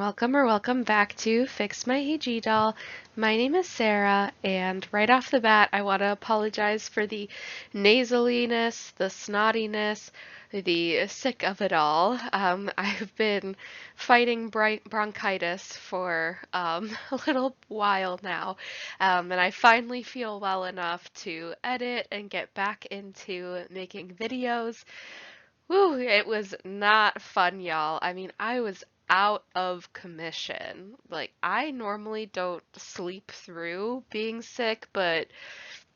Welcome back to Fix My AG Doll. My name is Sarah, and right off the bat, I want to apologize for the nasaliness, the snottiness, the sick of it all. I've been fighting bronchitis for a little while now, and I finally feel well enough to edit and get back into making videos. Whew, it was not fun, y'all. I mean, I was out of commission. Like, I normally don't sleep through being sick, but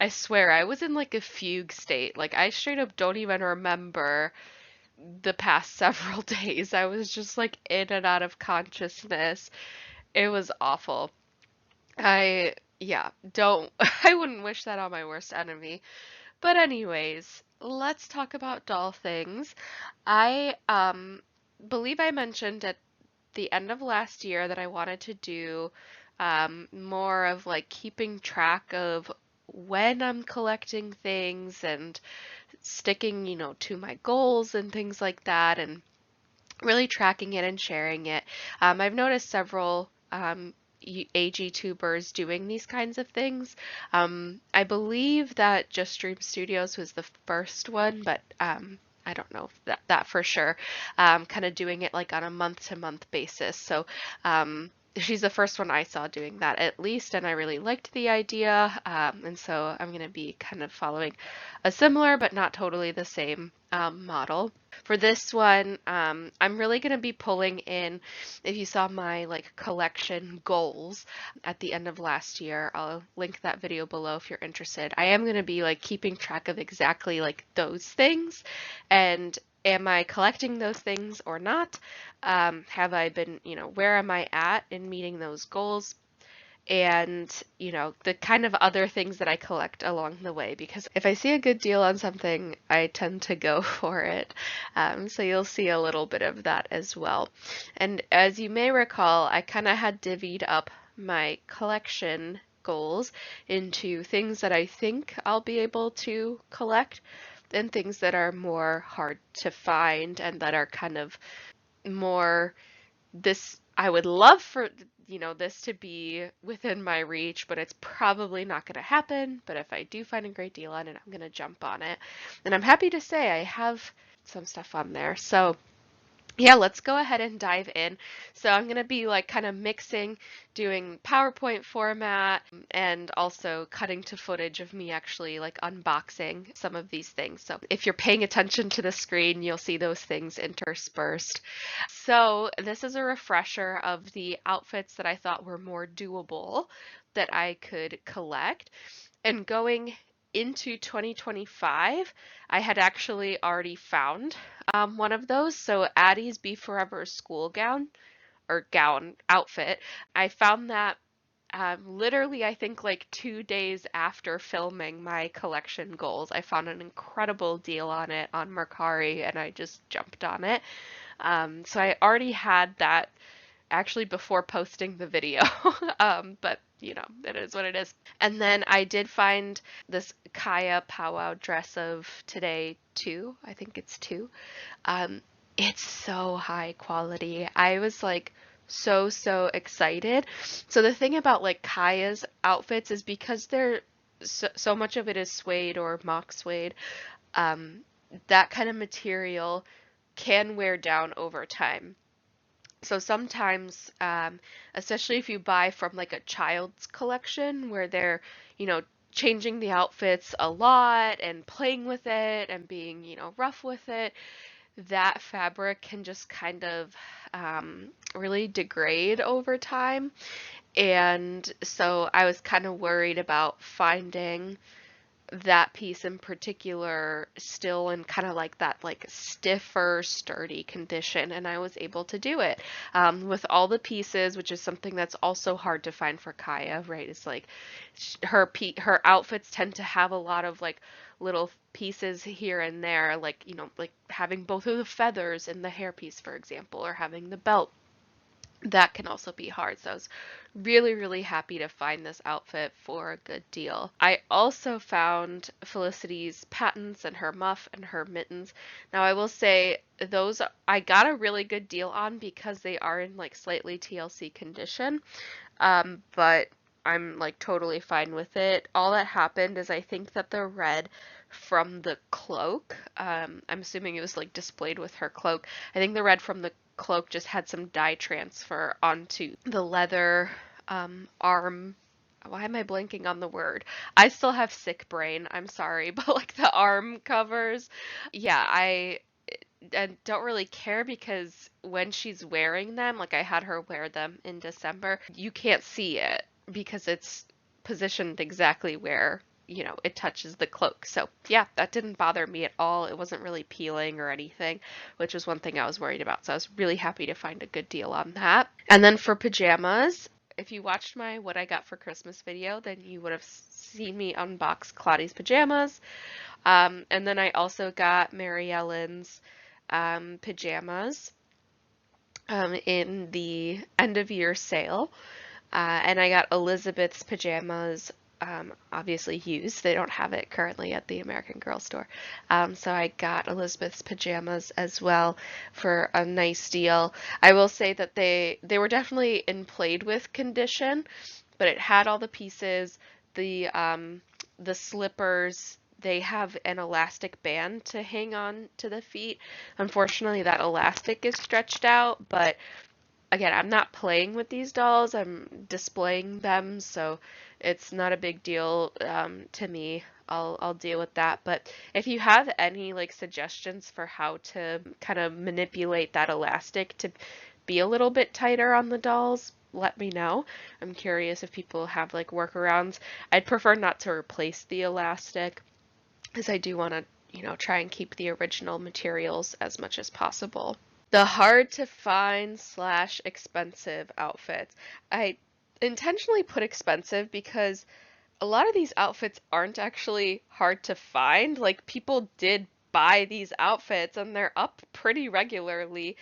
I swear I was in like a fugue state. Like, I straight up don't even remember the past several days. I was just like in and out of consciousness. It was awful. Yeah, don't, I wouldn't wish that on my worst enemy. But anyways, let's talk about doll things. I believe I mentioned at the end of last year that I wanted to do more of like keeping track of when I'm collecting things and sticking, to my goals and things like that, and really tracking it and sharing it. I've noticed several AG tubers doing these kinds of things. I believe that Just Dream Studios was the first one, but I don't know that for sure. Kind of doing it like on a month-to-month basis. So she's the first one I saw doing that at least, and I really liked the idea. And so I'm going to be kind of following a similar but not totally the same model. For this one, I'm really going to be pulling in, if you saw my like collection goals at the end of last year, I'll link that video below if you're interested. I am going to be like keeping track of exactly like those things, and am I collecting those things or not? Have I been, where am I at in meeting those goals? And the kind of other things that I collect along the way, because if I see a good deal on something, I tend to go for it. So you'll see a little bit of that as well. And as you may recall, I kind of had divvied up my collection goals into things that I think I'll be able to collect and things that are more hard to find and that are kind of more this I would love for this to be within my reach, but it's probably not going to happen. But if I do find a great deal on it, I'm going to jump on it. And I'm happy to say I have some stuff on there. So yeah, let's go ahead and dive in. So I'm going to be like kind of mixing, doing PowerPoint format and also cutting to footage of me actually like unboxing some of these things. So if you're paying attention to the screen, you'll see those things interspersed. So this is a refresher of the outfits that I thought were more doable that I could collect. And going into 2025, I had actually already found one of those. So Addie's Be Forever school gown or gown outfit. I found that literally, I think like 2 days after filming my collection goals. I found an incredible deal on it on Mercari and I just jumped on it. So I already had that actually before posting the video, but it is what it is. And then I did find this Kaya powwow dress of today too. I think it's two. Um, it's so high quality. I was like so excited. So the thing about like Kaya's outfits is because they're so much of it is suede or mock suede, um, that kind of material can wear down over time. So sometimes, especially if you buy from like a child's collection where they're, you know, changing the outfits a lot and playing with it and being, rough with it, that fabric can just kind of really degrade over time. And so I was kind of worried about finding that piece in particular still in kind of like that like stiffer sturdy condition, and I was able to do it with all the pieces, which is something that's also hard to find for Kaya, right? It's like her outfits tend to have a lot of like little pieces here and there, like like having both of the feathers in the hairpiece, for example, or having the belt. that can also be hard. So I was really, really happy to find this outfit for a good deal. I also found Felicity's patents and her muff and her mittens. Now I will say those I got a really good deal on because they are in like slightly TLC condition. But I'm like totally fine with it. All that happened is I think that the red from the cloak, I'm assuming it was like displayed with her cloak. I think the red from the cloak just had some dye transfer onto the leather arm. Why am I blanking on the word? I still have sick brain. I'm sorry, but like the arm covers. Yeah, I and don't really care because when she's wearing them, like I had her wear them in December, you can't see it because it's positioned exactly where, it touches the cloak. So, yeah, that didn't bother me at all. It wasn't really peeling or anything, which was one thing I was worried about. So, I was really happy to find a good deal on that. And then for pajamas, if you watched my What I Got for Christmas video, then you would have seen me unbox Claudia's pajamas. And then I also got Mary Ellen's pajamas in the end of year sale. And I got Elizabeth's pajamas, obviously used. They don't have it currently at the American Girl store. So I got Elizabeth's pajamas as well for a nice deal. I will say that they were definitely in played with condition, but it had all the pieces, the slippers. They have an elastic band to hang on to the feet. Unfortunately, that elastic is stretched out, but again, I'm not playing with these dolls. I'm displaying them, so it's not a big deal to me. I'll deal with that. But if you have any like suggestions for how to kind of manipulate that elastic to be a little bit tighter on the dolls, let me know. I'm curious if people have like workarounds. I'd prefer not to replace the elastic because I do want to, try and keep the original materials as much as possible. The hard to find slash expensive outfits. I intentionally put expensive because a lot of these outfits aren't actually hard to find. Like people did buy these outfits and they're up pretty regularly,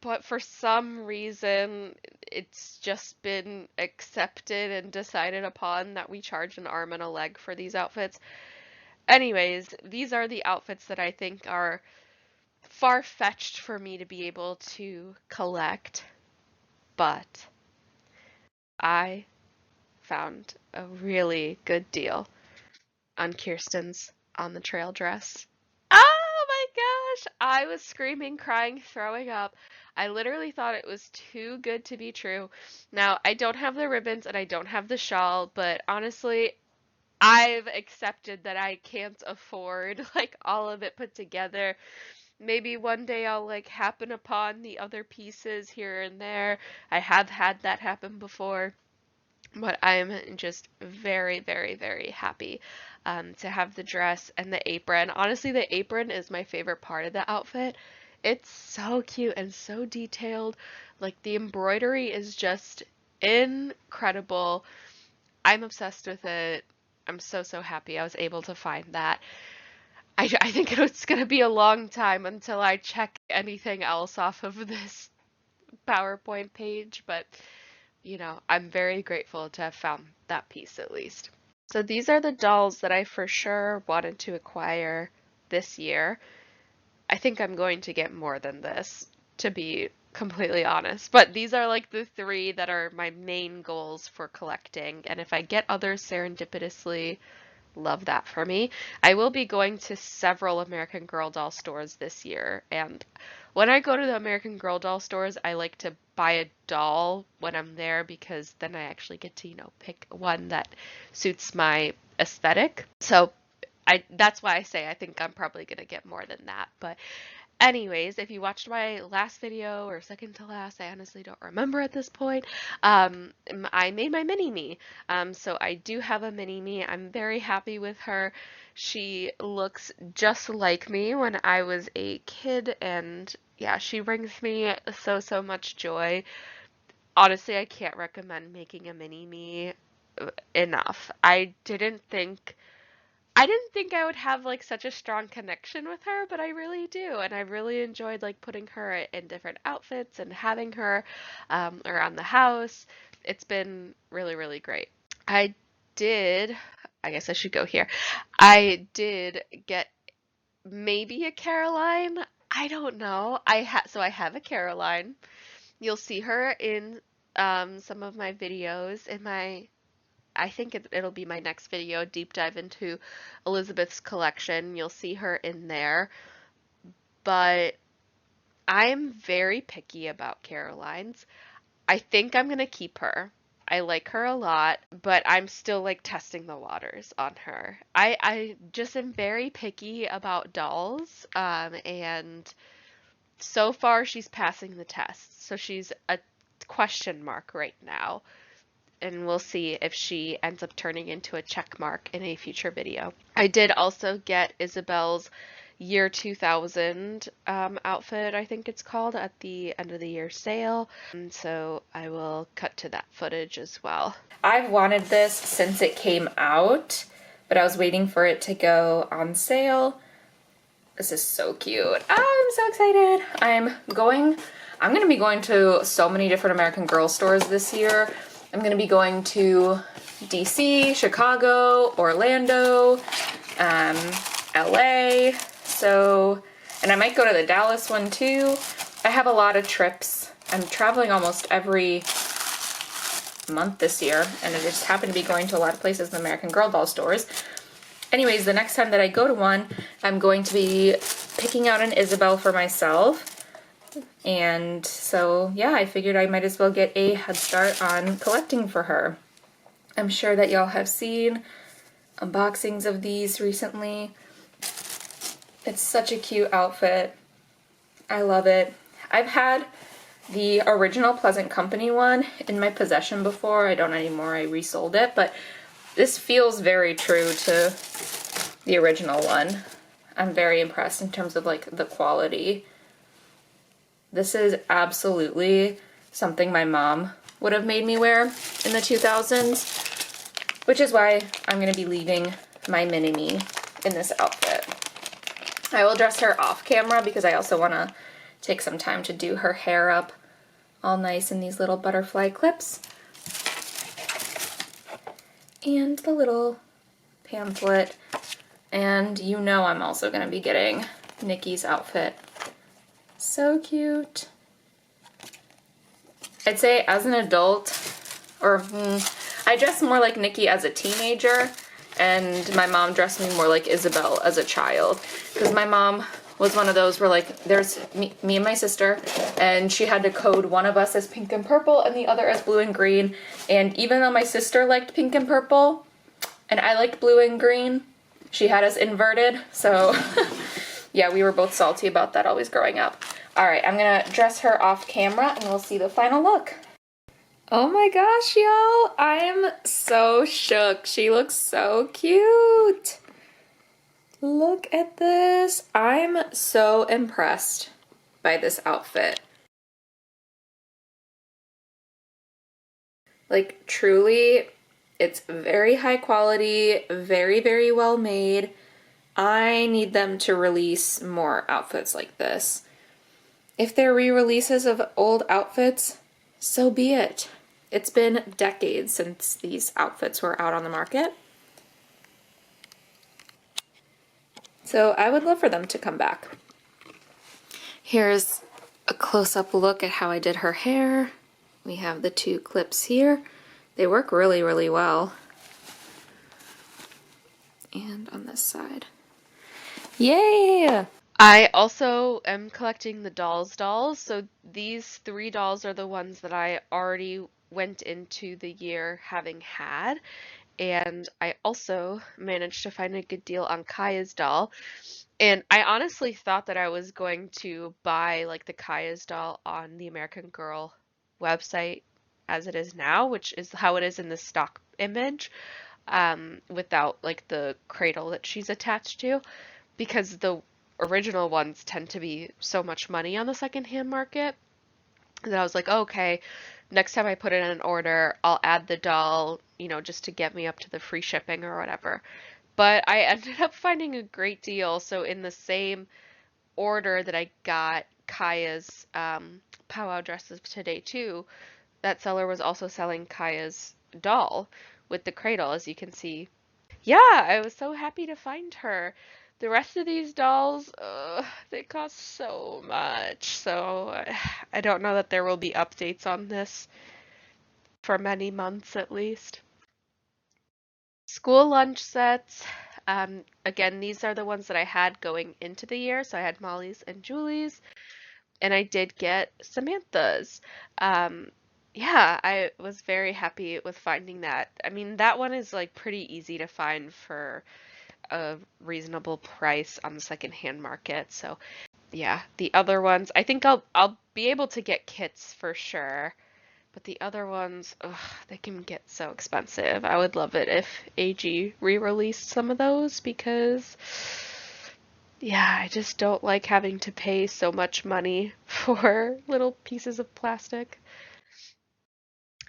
but for some reason it's just been accepted and decided upon that we charge an arm and a leg for these outfits. Anyways, these are the outfits that I think are far-fetched for me to be able to collect, but I found a really good deal on Kirsten's on the trail dress. Oh my gosh! I was screaming, crying, throwing up. I literally thought it was too good to be true. Now, I don't have the ribbons and I don't have the shawl, but honestly, I've accepted that I can't afford like all of it put together. Maybe one day I'll like happen upon the other pieces here and there. I have had that happen before, but I'm just very, very, very happy to have the dress and the apron. Honestly, the apron is my favorite part of the outfit. It's so cute and so detailed. Like the embroidery is just incredible. I'm obsessed with it. I'm so, so happy I was able to find that. I think it's going to be a long time until I check anything else off of this PowerPoint page, but I'm very grateful to have found that piece at least. So these are the dolls that I for sure wanted to acquire this year. I think I'm going to get more than this, to be completely honest. But these are like the three that are my main goals for collecting. And if I get others serendipitously, love that for me. I will be going to several American Girl doll stores this year, and when I go to the American Girl doll stores, I like to buy a doll when I'm there because then I actually get to, pick one that suits my aesthetic. So that's why I say I think I'm probably gonna get more than that. But anyways, if you watched my last video or second to last, I honestly don't remember at this point. I made my mini me. So I do have a mini me. I'm very happy with her. She looks just like me when I was a kid, and yeah, she brings me so, so much joy. Honestly, I can't recommend making a mini me enough. I didn't think I didn't think I would have like such a strong connection with her, but I really do. And I really enjoyed like putting her in different outfits and having her around the house. It's been really, really great. I did, I guess I should go here. I did get maybe a Caroline. I don't know. I have a Caroline. You'll see her in some of my videos in my I think it'll be my next video, deep dive into Elizabeth's collection. You'll see her in there. But I'm very picky about Caroline's. I think I'm gonna keep her. I like her a lot, but I'm still like testing the waters on her. I just am very picky about dolls, and so far she's passing the test. So she's a question mark right now, and we'll see if she ends up turning into a check mark in a future video. I did also get Isabel's year 2000 outfit, I think it's called, at the end of the year sale. And so I will cut to that footage as well. I've wanted this since it came out, but I was waiting for it to go on sale. This is so cute. I'm so excited. I'm going to be going to so many different American Girl stores this year. I'm going to be going to DC, Chicago, Orlando, LA. So, and I might go to the Dallas one too. I have a lot of trips. I'm traveling almost every month this year, and I just happen to be going to a lot of places in the American Girl doll stores. Anyways, the next time that I go to one, I'm going to be picking out an Isabel for myself. And so, yeah, I figured I might as well get a head start on collecting for her. I'm sure that y'all have seen unboxings of these recently. It's such a cute outfit. I love it. I've had the original Pleasant Company one in my possession before. I don't anymore. I resold it, but this feels very true to the original one. I'm very impressed in terms of like the quality. This is absolutely something my mom would have made me wear in the 2000s, which is why I'm going to be leaving my mini-me in this outfit. I will dress her off camera because I also want to take some time to do her hair up all nice in these little butterfly clips. And the little pamphlet. And you know I'm also going to be getting Nikki's outfit. So cute. I'd say as an adult, or I dress more like Nikki as a teenager, and my mom dressed me more like Isabel as a child. Because my mom was one of those where like there's me and my sister, and she had to code one of us as pink and purple and the other as blue and green. And even though my sister liked pink and purple and I liked blue and green, she had us inverted. So yeah, we were both salty about that always growing up. All right, I'm gonna dress her off camera and we'll see the final look. Oh my gosh, y'all, I'm so shook. She looks so cute. Look at this. I'm so impressed by this outfit. Like, truly, it's very high quality, very, very well made. I need them to release more outfits like this. If they're re-releases of old outfits, so be it. It's been decades since these outfits were out on the market. So I would love for them to come back. Here's a close-up look at how I did her hair. We have the two clips here. They work really, really well. And on this side. Yay! I also am collecting the dolls, so these 3 dolls are the ones that I already went into the year having had, and I also managed to find a good deal on Kaya's doll, and I honestly thought that I was going to buy like the Kaya's doll on the American Girl website as it is now, which is how it is in the stock image, without like the cradle that she's attached to, because the original ones tend to be so much money on the secondhand market that I was like, oh, okay, next time I put in an order, I'll add the doll, you know, just to get me up to the free shipping or whatever. but I ended up finding a great deal. So in the same order that I got Kaya's powwow dresses today too, that seller was also selling Kaya's doll with the cradle, as you can see. Yeah, I was so happy to find her. The rest of these dolls, they cost so much. So I don't know that there will be updates on this for many months at least. School lunch sets. Again, these are the ones that I had going into the year. So I had Molly's and Julie's, and I did get Samantha's. Um, yeah, I was very happy with finding that. I mean, that one is like pretty easy to find for a reasonable price on the secondhand market. So yeah, the other ones, I think I'll be able to get kits for sure. But the other ones, ugh, they can get so expensive. I would love it if AG re-released some of those because, yeah, I just don't like having to pay so much money for little pieces of plastic.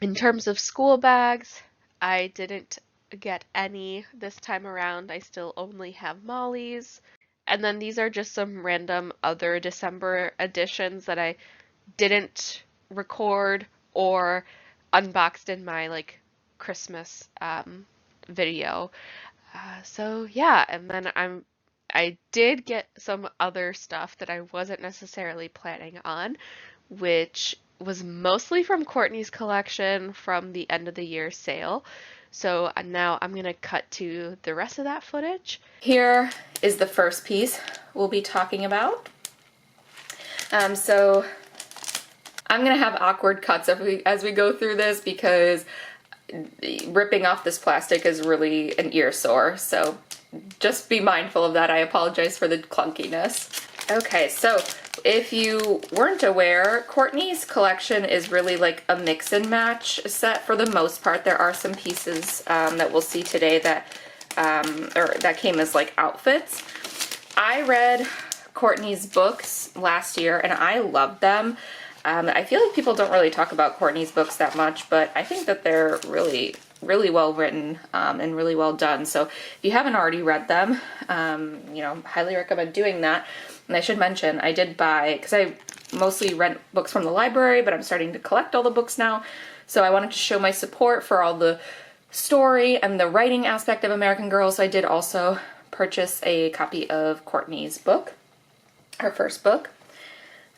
In terms of school bags, I didn't get any this time around. I still only have Molly's. And then these are just some random other December editions that I didn't record or unboxed in my like Christmas video. So yeah, and then I did get some other stuff that I wasn't necessarily planning on, which was mostly from Courtney's collection from the end of the year sale. So now I'm gonna cut to the rest of that footage. Here is the first piece we'll be talking about. So I'm gonna have awkward cuts as we go through this because ripping off this plastic is really an ear sore. So just be mindful of that. I apologize for the clunkiness. Okay, so if you weren't aware, Courtney's collection is really like a mix and match set for the most part. There are some pieces that we'll see today that or that came as like outfits. I read Courtney's books last year and I loved them. I feel like people don't really talk about Courtney's books that much, but I think that they're really, really well written and really well done. So if you haven't already read them, highly recommend doing that. And I should mention, I did buy, because I mostly rent books from the library, but I'm starting to collect all the books now. So I wanted to show my support for all the story and the writing aspect of American Girl. So I did also purchase a copy of Courtney's book, her first book.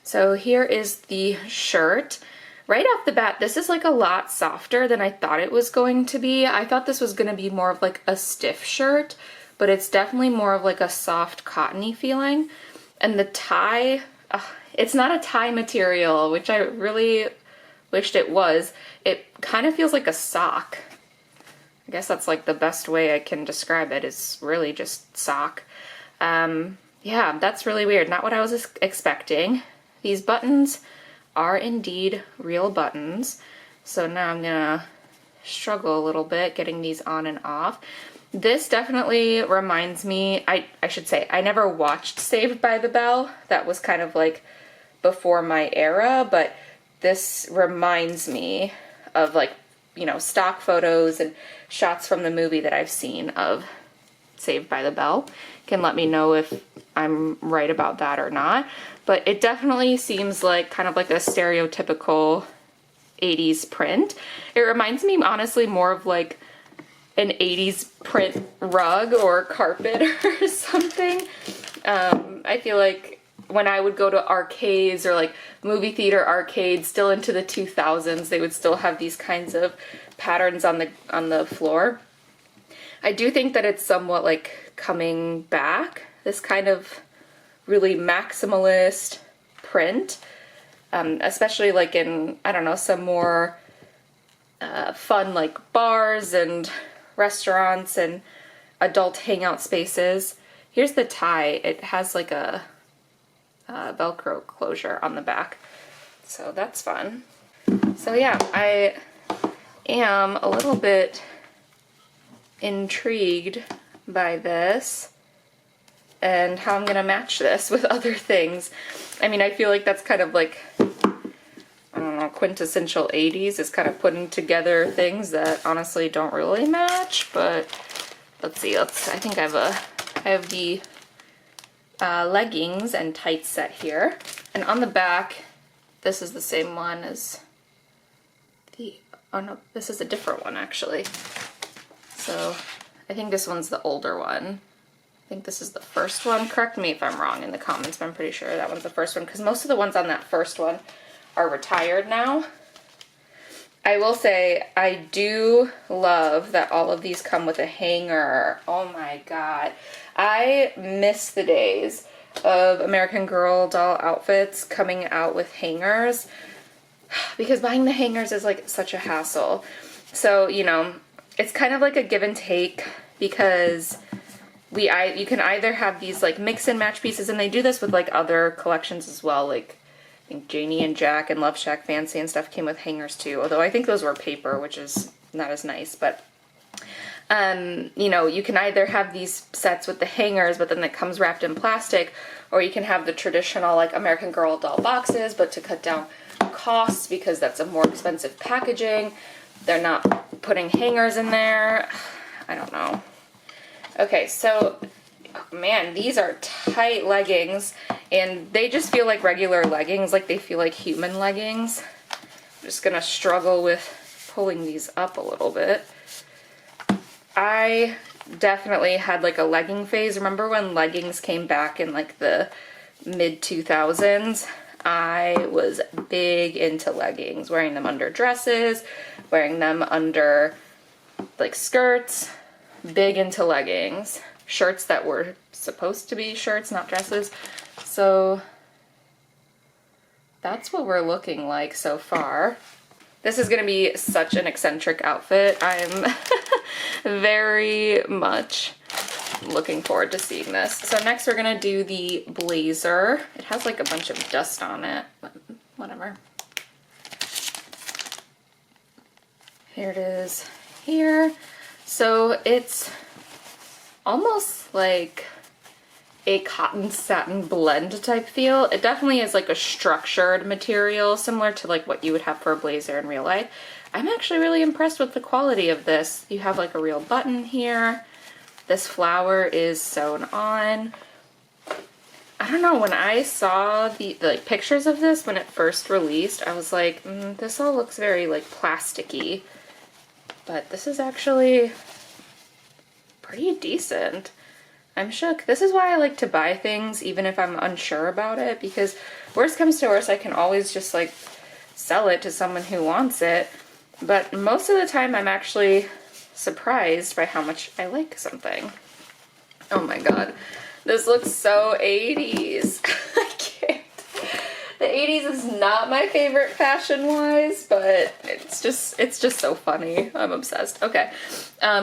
So here is the shirt. Right off the bat, this is like a lot softer than I thought it was going to be. I thought this was going to be more of like a stiff shirt, but it's definitely more of like a soft cottony feeling. And the tie, it's not a tie material, which I really wished it was. It kind of feels like a sock. I guess that's like the best way I can describe it, is really just sock. Yeah, that's really weird. Not what I was expecting. These buttons are indeed real buttons. So now I'm gonna struggle a little bit getting these on and off. This definitely reminds me, I should say, I never watched Saved by the Bell. That was kind of like before my era, but this reminds me of like, stock photos and shots from the movie that I've seen of Saved by the Bell. Can let me know if I'm right about that or not. But it definitely seems like kind of like a stereotypical 80s print. It reminds me honestly more of like an 80s print rug or carpet or something. I feel like when I would go to arcades or like movie theater arcades still into the 2000s, they would still have these kinds of patterns on the floor. I do think that it's somewhat like coming back, this kind of really maximalist print, especially like in, I don't know, some more fun like bars and restaurants and adult hangout spaces. Here's the tie. It has like a Velcro closure on the back, so that's fun. So yeah, I am a little bit intrigued by this and how I'm gonna match this with other things. I mean, I feel like that's kind of like, I don't know, quintessential 80s is kind of putting together things that honestly don't really match, but let's see, I think I have the leggings and tights set here. And on the back, this is the same one as oh no, this is a different one actually. So I think this one's the older one. I think this is the first one. Correct me if I'm wrong in the comments, but I'm pretty sure that one's the first one because most of the ones on that first one are retired now. I will say I do love that all of these come with a hanger. Oh my god. I miss the days of American Girl doll outfits coming out with hangers because buying the hangers is like such a hassle. So, you know, it's kind of like a give and take because you can either have these like mix and match pieces, and they do this with like other collections as well, like I think Janie and Jack and Love Shack Fancy and stuff came with hangers too, although I think those were paper, which is not as nice, but you know, you can either have these sets with the hangers, but then it comes wrapped in plastic, or you can have the traditional like American Girl doll boxes, but to cut down costs because that's a more expensive packaging, they're not putting hangers in there. I don't know. Okay, so man, these are tight leggings, and they just feel like regular leggings, like they feel like human leggings. I'm just gonna struggle with pulling these up a little bit. I definitely had like a legging phase. Remember when leggings came back in like the mid 2000s? I was big into leggings, wearing them under dresses, wearing them under like skirts, big into leggings. Shirts that were supposed to be shirts, not dresses. So that's what we're looking like so far. This is gonna be such an eccentric outfit. I'm very much looking forward to seeing this. So next we're gonna do the blazer. It has like a bunch of dust on it, but whatever. Here it is here. So it's almost like a cotton satin blend type feel. It definitely is like a structured material, similar to like what you would have for a blazer in real life. I'm actually really impressed with the quality of this. You have like a real button here. This flower is sewn on. I don't know, when I saw the like pictures of this when it first released, I was like, this all looks very like plasticky. But this is actually pretty decent. I'm shook. This is why I like to buy things even if I'm unsure about it, because worst comes to worst, I can always just like sell it to someone who wants it. But most of the time I'm actually surprised by how much I like something. Oh my god. This looks so 80s. I can't. The 80s is not my favorite fashion-wise, but it's just so funny. I'm obsessed. Okay.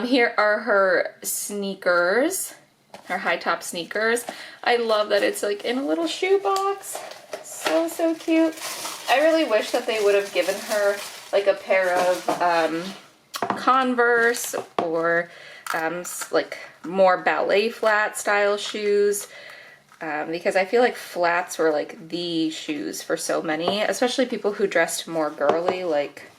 Here are her sneakers. Her high top sneakers. I love that it's like in a little shoe box. So cute. I really wish that they would have given her like a pair of Converse or like more ballet flat style shoes, because I feel like flats were like the shoes for so many, especially people who dressed more girly, like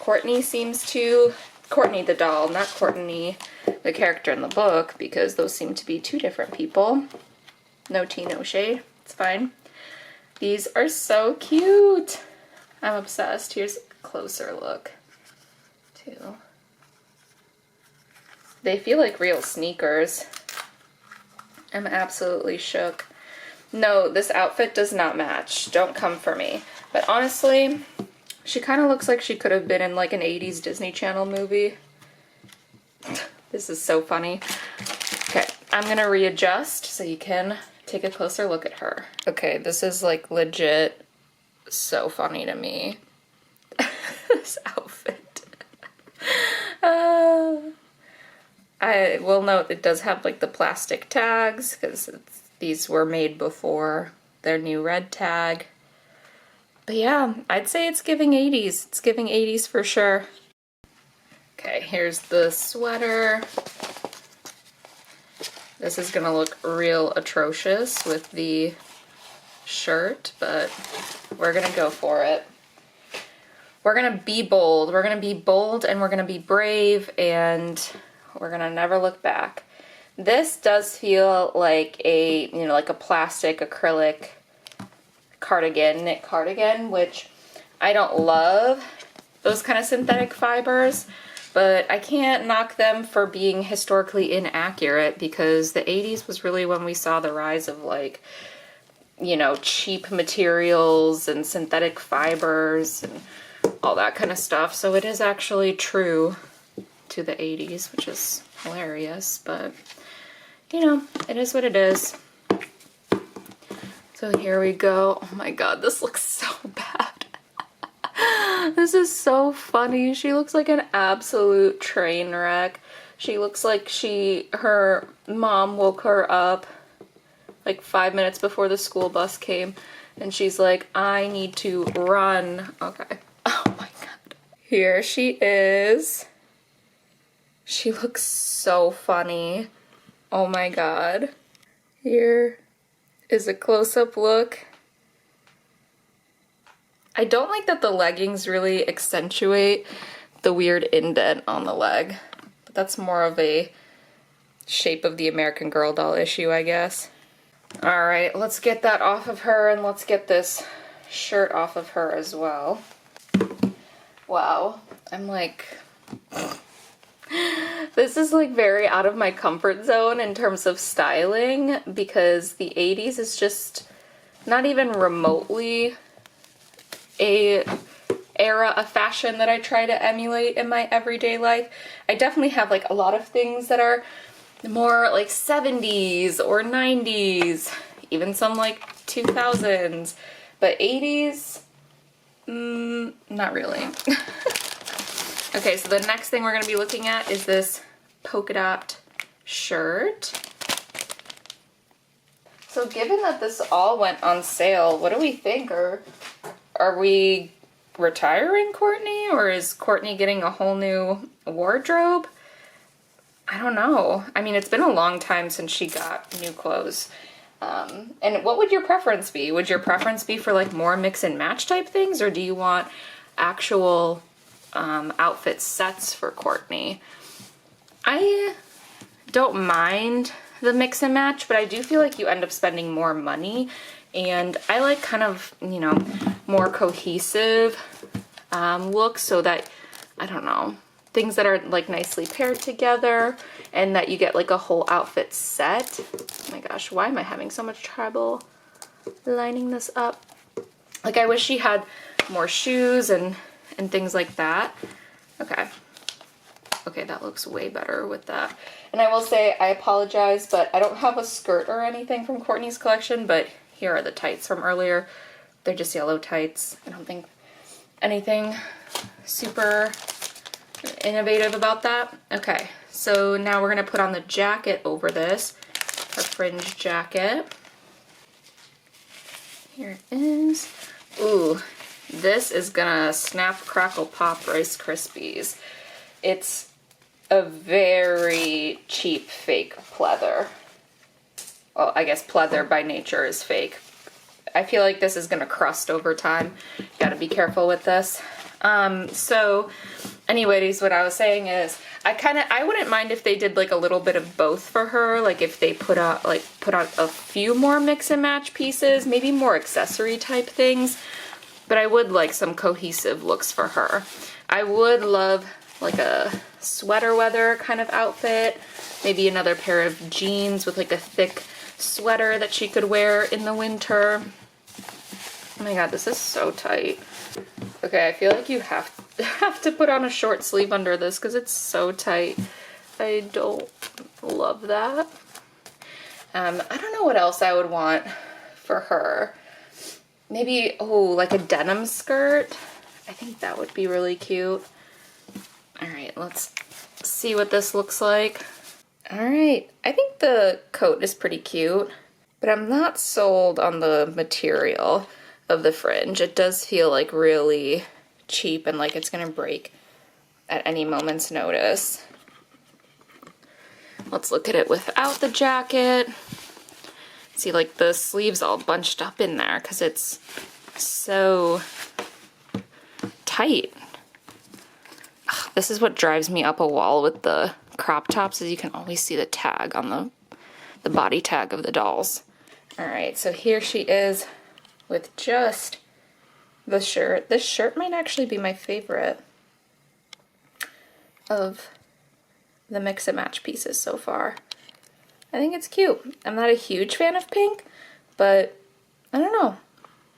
Courtney seems to. Courtney the doll, not Courtney the character in the book, because those seem to be two different people. No tea, no shade. It's fine. These are so cute. I'm obsessed. Here's a closer look, too. They feel like real sneakers. I'm absolutely shook. No, this outfit does not match. Don't come for me. But honestly, she kind of looks like she could have been in like an 80s Disney Channel movie. This is so funny. Okay, I'm gonna readjust so you can take a closer look at her. Okay, this is like legit so funny to me. This outfit. I will note it does have like the plastic tags because these were made before their new red tag. But yeah, I'd say it's giving 80s. It's giving 80s for sure. Okay, here's the sweater. This is gonna look real atrocious with the shirt, but we're gonna go for it. We're gonna be bold. We're gonna be bold and we're gonna be brave, and We're gonna never look back. This does feel like a, you know, like a plastic acrylic cardigan, knit cardigan, which I don't love those kind of synthetic fibers, but I can't knock them for being historically inaccurate because the 80s was really when we saw the rise of like, you know, cheap materials and synthetic fibers and all that kind of stuff. So it is actually true to the 80s, which is hilarious, but you know, it is what it is. So here we go. Oh my god, this looks so bad. This is so funny. She looks like an absolute train wreck. She looks like her mom woke her up like 5 minutes before the school bus came and she's like, I need to run. Okay. Oh my god. Here she is. She looks so funny. Oh my god. Here is a close-up look. I don't like that the leggings really accentuate the weird indent on the leg. But that's more of a shape of the American Girl doll issue, I guess. Alright, let's get that off of her and let's get this shirt off of her as well. Wow. I'm like... This is like very out of my comfort zone in terms of styling because the 80s is just not even remotely a era of fashion that I try to emulate in my everyday life. I definitely have like a lot of things that are more like 70s or 90s, even some like 2000s, but 80s, not really. Okay, so the next thing we're going to be looking at is this polka dot shirt. So given that this all went on sale, what do we think? Are we retiring Courtney, or is Courtney getting a whole new wardrobe? I don't know. I mean, it's been a long time since she got new clothes. And what would your preference be? Would your preference be for like more mix and match type things, or do you want actual outfit sets for Courtney? I don't mind the mix and match, but I do feel like you end up spending more money, and I like kind of, you know, more cohesive looks, so that, I don't know, things that are like nicely paired together and that you get like a whole outfit set. Oh my gosh, why am I having so much trouble lining this up? Like, I wish she had more shoes and things like that. Okay. Okay, that looks way better with that. And I will say, I apologize, but I don't have a skirt or anything from Courtney's collection, but here are the tights from earlier. They're just yellow tights. I don't think anything super innovative about that. Okay, so now we're gonna put on the jacket over this, our fringe jacket. Here it is. Ooh, this is gonna snap, crackle, pop Rice Krispies. It's a very cheap fake pleather. Well, I guess pleather by nature is fake. I feel like this is gonna crust over time. Gotta be careful with this. So anyways, what I was saying is I wouldn't mind if they did like a little bit of both for her, like if they put out a few more mix and match pieces, maybe more accessory type things, but I would like some cohesive looks for her. I would love like a sweater weather kind of outfit, maybe another pair of jeans with like a thick sweater that she could wear in the winter. Oh my god, this is so tight. Okay, I feel like you have to put on a short sleeve under this because it's so tight. I don't love that. I don't know what else I would want for her. Maybe, oh, like a denim skirt. I think that would be really cute. Alright, let's see what this looks like. Alright, I think the coat is pretty cute, but I'm not sold on the material of the fringe. It does feel like really cheap and like it's gonna break at any moment's notice. Let's look at it without the jacket. See, like the sleeves all bunched up in there because it's so tight. Ugh, this is what drives me up a wall with the crop tops, as you can always see the tag on the body tag of the dolls. All right, so here she is with just the shirt. This shirt might actually be my favorite of the mix and match pieces so far. I think it's cute. I'm not a huge fan of pink, but I don't know.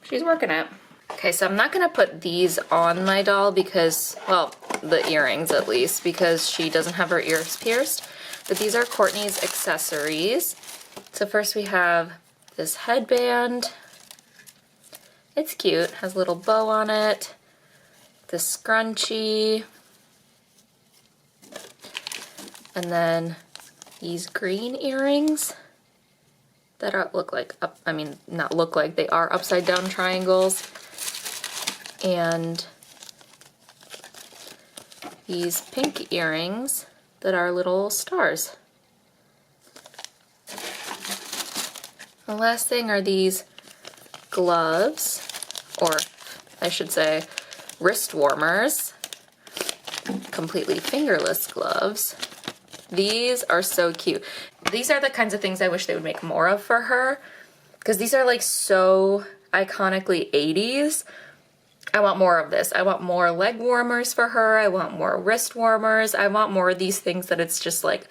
She's working it. Okay, so I'm not gonna put these on my doll because, well, the earrings at least, because she doesn't have her ears pierced. But these are Courtney's accessories. So first we have this headband. It's cute, has a little bow on it. The scrunchie. And then these green earrings that look like, not look like, they are upside down triangles. And these pink earrings that are little stars. The last thing are these gloves, or I should say wrist warmers, completely fingerless gloves. These are so cute. These are the kinds of things I wish they would make more of for her, because these are like so iconically 80s. I want more of this. I want more leg warmers for her. I want more wrist warmers. I want more of these things that it's just like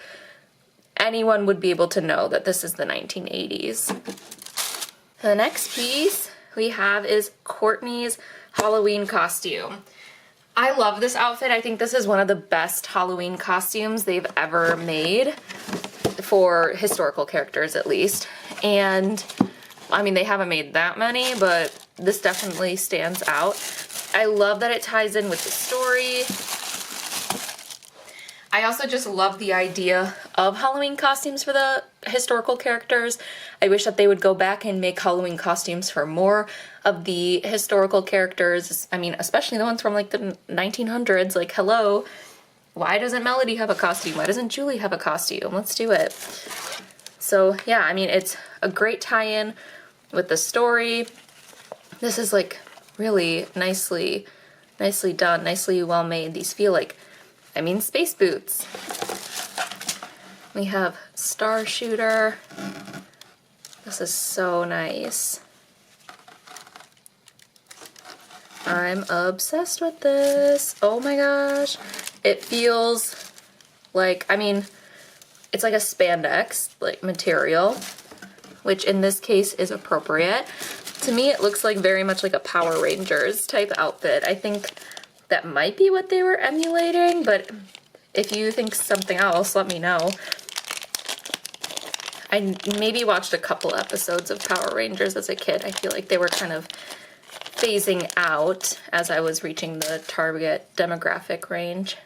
anyone would be able to know that this is the 1980s. The next piece we have is Courtney's Halloween costume. I love this outfit. I think this is one of the best Halloween costumes they've ever made, for historical characters at least. And I mean, they haven't made that many, but this definitely stands out. I love that it ties in with the story. I also just love the idea of Halloween costumes for the historical characters. I wish that they would go back and make Halloween costumes for more of the historical characters. I mean, especially the ones from like the 1900s. Like, hello, why doesn't Melody have a costume? Why doesn't Julie have a costume? Let's do it. So yeah, I mean, it's a great tie-in with the story. This is like really nicely done, nicely well made. These feel like, I mean, space boots. We have Star Shooter. This is so nice. I'm obsessed with this. Oh my gosh. It feels like, I mean, it's like a spandex like material, which in this case is appropriate. To me, it looks like very much like a Power Rangers type outfit. I think that might be what they were emulating, but if you think something else, let me know. I maybe watched a couple episodes of Power Rangers as a kid. I feel like they were kind of phasing out as I was reaching the target demographic range.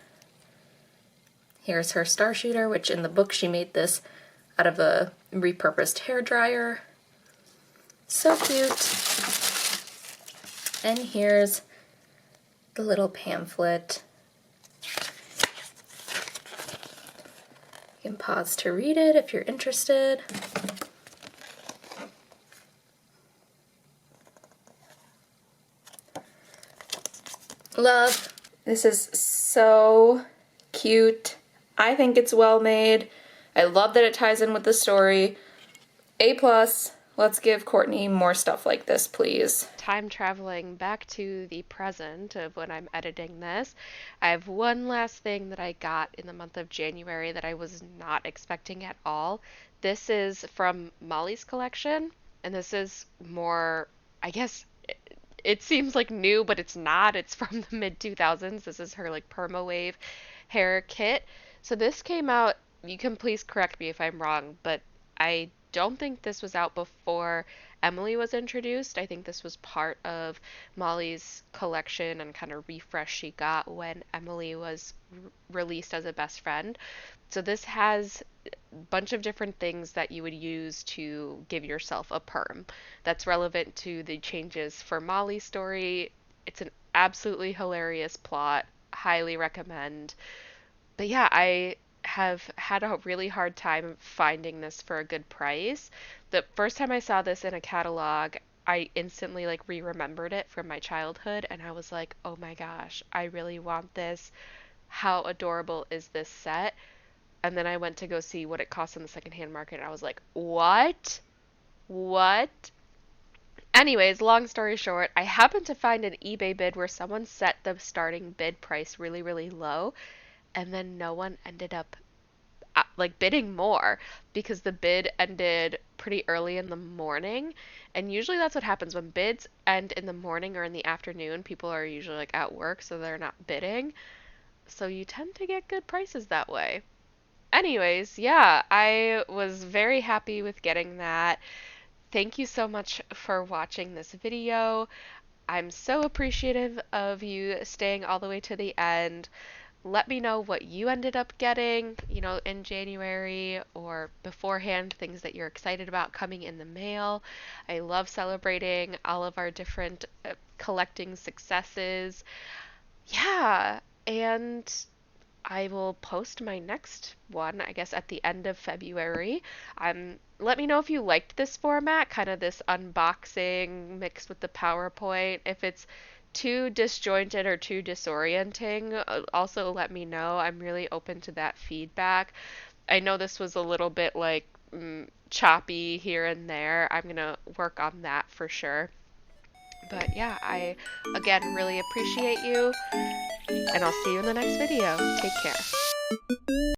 Here's her Star Shooter, which in the book she made this out of a repurposed hairdryer. So cute. And here's the little pamphlet. You can pause to read it if you're interested. Love. This is so cute. I think it's well made. I love that it ties in with the story. A+. Let's give Courtney more stuff like this, please. Time traveling back to the present of when I'm editing this, I have one last thing that I got in the month of January that I was not expecting at all. This is from Molly's collection, and this is more, I guess, it seems like new, but it's not. It's from the mid 2000s. This is her like perma wave hair kit. So this came out, you can please correct me if I'm wrong, but I don't think this was out before Emily was introduced. I think this was part of Molly's collection and kind of refresh she got when Emily was released as a best friend. So this has a bunch of different things that you would use to give yourself a perm that's relevant to the changes for Molly's story. It's an absolutely hilarious plot. Highly recommend. But yeah, I have had a really hard time finding this for a good price. The first time I saw this in a catalog, I instantly like re-remembered it from my childhood and I was like, "Oh my gosh, I really want this. How adorable is this set?" And then I went to go see what it costs in the secondhand market. And I was like, what? What? Anyways, long story short, I happened to find an eBay bid where someone set the starting bid price really, really low, and then no one ended up like bidding more because the bid ended pretty early in the morning. And usually that's what happens when bids end in the morning or in the afternoon. People are usually like at work, so they're not bidding. So you tend to get good prices that way. Anyways, yeah, I was very happy with getting that. Thank you so much for watching this video. I'm so appreciative of you staying all the way to the end. Let me know what you ended up getting, in January or beforehand, things that you're excited about coming in the mail. I love celebrating all of our different collecting successes. Yeah, and I will post my next one, I guess, at the end of February. Let me know if you liked this format, kind of this unboxing mixed with the PowerPoint. If it's too disjointed or too disorienting, also let me know. I'm really open to that feedback. I know this was a little bit like choppy here and there. I'm gonna work on that for sure. But yeah, I again really appreciate you, and I'll see you in the next video. Take care.